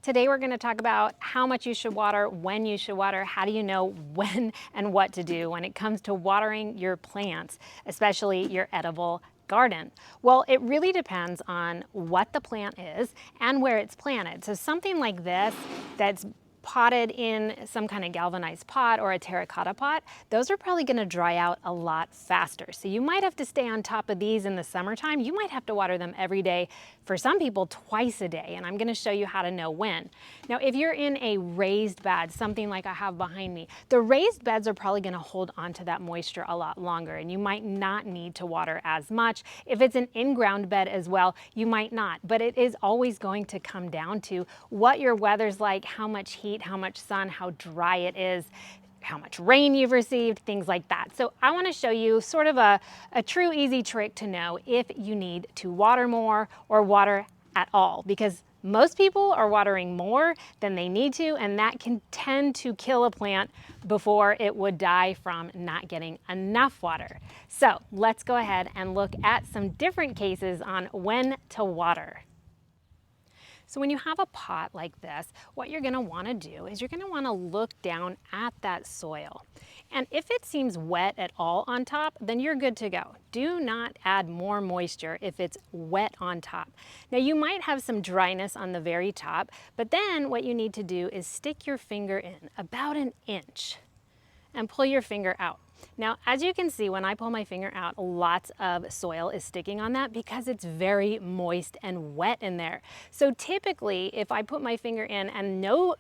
Today we're going to talk about how much you should water, when you should water, how do you know when and what to do when it comes to watering your plants, especially your edible garden. Well, it really depends on what the plant is and where it's planted. So something like this that's potted in some kind of galvanized pot or a terracotta pot, those are probably going to dry out a lot faster. So you might have to stay on top of these in the summertime. You might have to water them every day. For some people, twice a day, and I'm going to show you how to know when. Now, if you're in a raised bed, something like I have behind me, the raised beds are probably going to hold onto that moisture a lot longer, and you might not need to water as much. If it's an in-ground bed as well, you might not, but it is always going to come down to what your weather's like, how much heat, how much sun, how dry it is, how much rain you've received, things like that. So I want to show you sort of a true easy trick to know if you need to water more or water at all, because most people are watering more than they need to, and that can tend to kill a plant before it would die from not getting enough water. So let's go ahead and look at some different cases on when to water. So when you have a pot like this, what you're going to want to do is you're going to want to look down at that soil. And if it seems wet at all on top, then you're good to go. Do not add more moisture if it's wet on top. Now you might have some dryness on the very top, but then what you need to do is stick your finger in about an inch and pull your finger out. Now, as you can see, when I pull my finger out, lots of soil is sticking on that because it's very moist and wet in there. So typically, if I put my finger in and no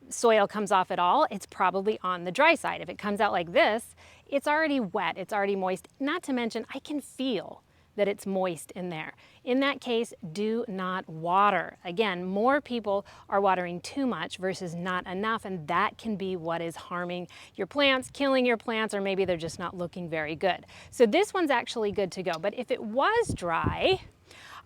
soil comes off at all, it's probably on the dry side. If it comes out like this, it's already wet, it's already moist. Not to mention, I can feel that it's moist in there. In that case, do not water. Again, more people are watering too much versus not enough, and that can be what is harming your plants, killing your plants, or maybe they're just not looking very good. So this one's actually good to go. But if it was dry,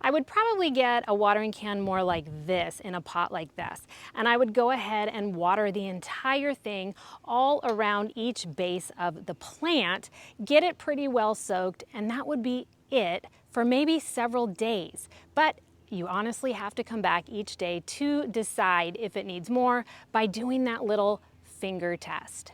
I would probably get a watering can more like this in a pot like this. And I would go ahead and water the entire thing all around each base of the plant, get it pretty well soaked, and that would be it for maybe several days. But you honestly have to come back each day to decide if it needs more by doing that little finger test.